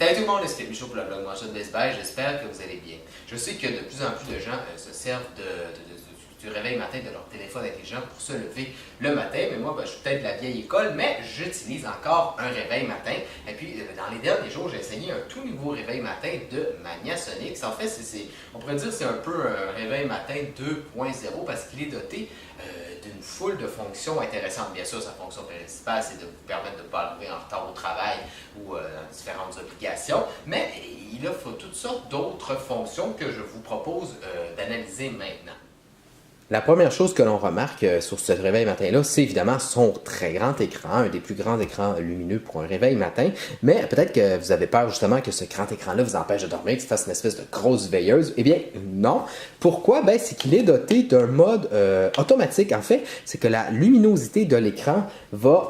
Salut tout le monde, c'est Michaud pour le blog Manchette Baseball, j'espère que vous allez bien. Je sais que de plus en plus de gens se servent du réveil matin de leur téléphone intelligent pour se lever le matin, mais moi je suis peut-être de la vieille école, mais j'utilise encore un réveil matin. Et puis dans les derniers jours, j'ai essayé un tout nouveau réveil matin de Maniasonics. En fait, on pourrait dire que c'est un peu un réveil matin 2.0 parce qu'il est doté d'une foule de fonctions intéressantes. Bien sûr, sa fonction principale, c'est de vous permettre de ne pas arriver en retard au travail ou dans différentes obligations, mais il offre toutes sortes d'autres fonctions que je vous propose d'analyser maintenant. La première chose que l'on remarque sur ce réveil matin-là, c'est évidemment son très grand écran, un des plus grands écrans lumineux pour un réveil matin. Mais peut-être que vous avez peur justement que ce grand écran-là vous empêche de dormir, que ça fasse une espèce de grosse veilleuse. Eh bien, non. Pourquoi? Ben, c'est qu'il est doté d'un mode automatique. En fait, c'est que la luminosité de l'écran va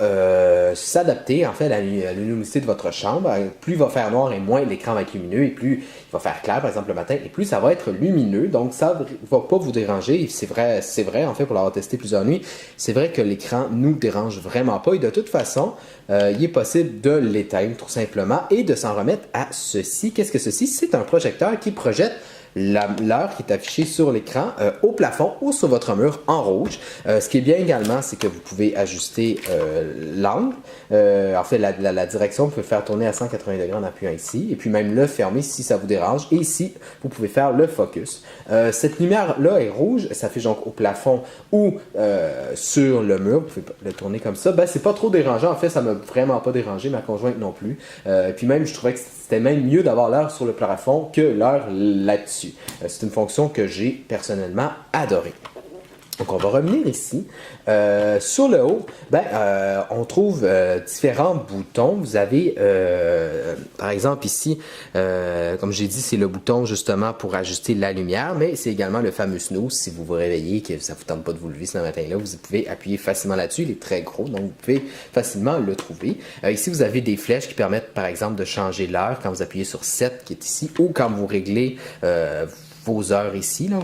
s'adapter en fait à la luminosité de votre chambre. Plus il va faire noir et moins l'écran va être lumineux, et plus il va faire clair, par exemple, le matin, et plus ça va être lumineux. Donc, ça ne va pas vous déranger. C'est vrai, en fait, pour l'avoir testé plusieurs nuits, c'est vrai que l'écran nous dérange vraiment pas. Et de toute façon, il est possible de l'éteindre tout simplement et de s'en remettre à ceci. Qu'est-ce que ceci? C'est un projecteur qui projette l'heure qui est affichée sur l'écran au plafond ou sur votre mur en rouge. Ce qui est bien également, c'est que vous pouvez ajuster l'angle. En fait, la direction, vous pouvez faire tourner à 180 degrés en appuyant ici. Et puis même le fermer si ça vous dérange. Et ici, vous pouvez faire le focus. Cette lumière-là est rouge. Ça fait donc au plafond ou sur le mur. Vous pouvez le tourner comme ça. Ben, c'est pas trop dérangeant. En fait, ça m'a vraiment pas dérangé. Ma conjointe non plus. Puis même, je trouvais que c'était même mieux d'avoir l'heure sur le plafond que l'heure là-dessus. C'est une fonction que j'ai personnellement adorée. Donc, on va revenir ici. Sur le haut, on trouve différents boutons. Vous avez, par exemple, ici, comme j'ai dit, c'est le bouton justement pour ajuster la lumière, mais c'est également le fameux snooze. Si vous vous réveillez, que ça ne vous tente pas de vous lever ce matin-là, vous pouvez appuyer facilement là-dessus. Il est très gros, donc vous pouvez facilement le trouver. Ici, vous avez des flèches qui permettent, par exemple, de changer l'heure quand vous appuyez sur 7, qui est ici, ou quand vous réglez vos heures ici. Là,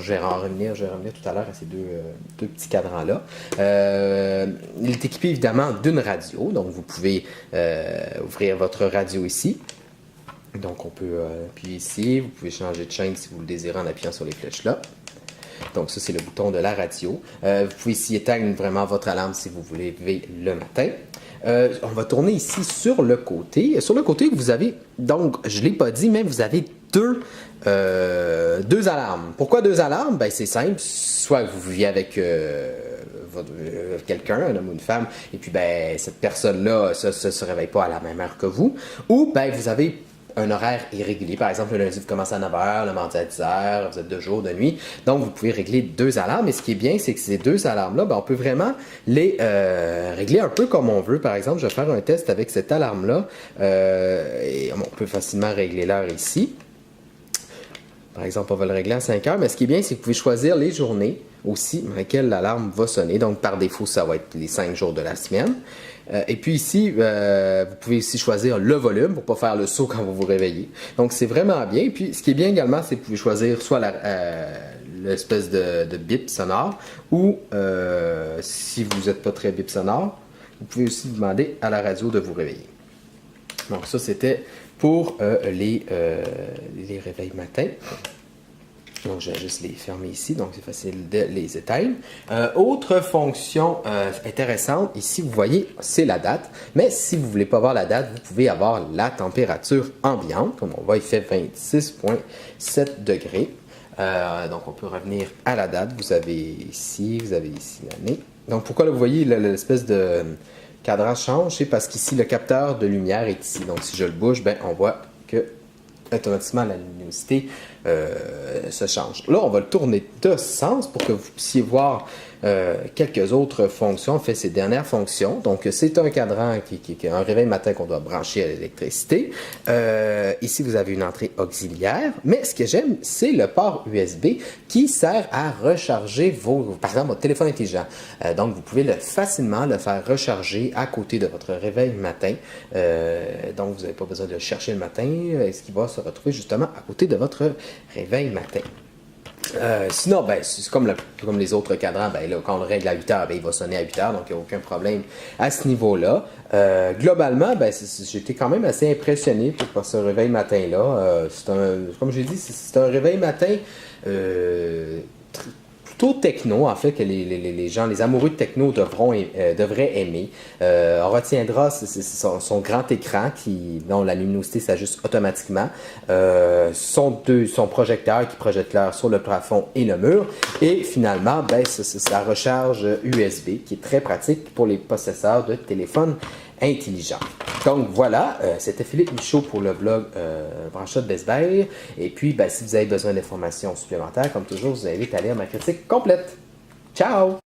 je vais revenir tout à l'heure à ces deux petits cadrans-là. Il est équipé évidemment d'une radio, donc vous pouvez ouvrir votre radio ici. Donc on peut appuyer ici, vous pouvez changer de chaîne si vous le désirez en appuyant sur les flèches là. Donc ça c'est le bouton de la radio. Vous pouvez ici éteindre vraiment votre alarme si vous voulez lever le matin. On va tourner ici sur le côté. Sur le côté, vous avez, donc je ne l'ai pas dit, mais vous avez deux alarmes. Pourquoi deux alarmes? Ben, c'est simple. Soit vous viviez avec quelqu'un, un homme ou une femme, et puis ben, cette personne-là se réveille pas à la même heure que vous. Ou ben, vous avez un horaire irrégulier. Par exemple, le lundi, vous commencez à 9 h, le mardi à 10 h, vous êtes de jour, de nuit. Donc, vous pouvez régler deux alarmes. Et ce qui est bien, c'est que ces deux alarmes-là, ben, on peut vraiment les régler un peu comme on veut. Par exemple, je vais faire un test avec cette alarme-là. Et on peut facilement régler l'heure ici. Par exemple, on va le régler à 5 heures. Mais ce qui est bien, c'est que vous pouvez choisir les journées aussi dans lesquelles l'alarme va sonner. Donc, par défaut, ça va être les 5 jours de la semaine. Et puis ici, vous pouvez aussi choisir le volume pour ne pas faire le saut quand vous vous réveillez. Donc, c'est vraiment bien. Et puis, ce qui est bien également, c'est que vous pouvez choisir soit l'espèce de bip sonore ou, si vous n'êtes pas très bip sonore, vous pouvez aussi demander à la radio de vous réveiller. Donc, ça, c'était pour les réveils matins. Donc, je vais juste les fermer ici, donc c'est facile de les éteindre. Autre fonction intéressante, ici, vous voyez, c'est la date. Mais si vous ne voulez pas voir la date, vous pouvez avoir la température ambiante. Comme on voit, il fait 26,7 degrés. Donc, on peut revenir à la date. Vous avez ici l'année. Donc, pourquoi là, vous voyez l'espèce de cadran change? C'est parce qu'ici, le capteur de lumière est ici. Donc, si je le bouge, ben, on voit que automatiquement la luminosité se change. Là, on va le tourner de sens pour que vous puissiez voir quelques autres fonctions, en fait, ces dernières fonctions. Donc, c'est un cadran qui est un réveil matin qu'on doit brancher à l'électricité. Ici, vous avez une entrée auxiliaire, mais ce que j'aime, c'est le port USB qui sert à recharger par exemple, votre téléphone intelligent. Donc, vous pouvez facilement le faire recharger à côté de votre réveil matin. Donc, vous n'avez pas besoin de le chercher le matin, ce qui va se retrouver justement à côté de votre réveil matin. Sinon, ben, c'est comme les autres cadrans, ben, là, quand on le règle à 8 heures, ben, il va sonner à 8 heures, donc il n'y a aucun problème à ce niveau-là. Globalement, ben, j'étais quand même assez impressionné par ce réveil matin-là. Comme j'ai dit, c'est un réveil matin plutôt techno, en fait, que les gens, les amoureux de techno devraient aimer. On retiendra son grand écran dont la luminosité s'ajuste automatiquement, son projecteur qui projette l'heure sur le plafond et le mur, et finalement, ben, sa recharge USB qui est très pratique pour les possesseurs de téléphones intelligents. Donc voilà, c'était Philippe Michaud pour le blog Branchot de Best Buy. Et puis, ben, si vous avez besoin d'informations supplémentaires, comme toujours, je vous invite à lire ma critique complète. Ciao!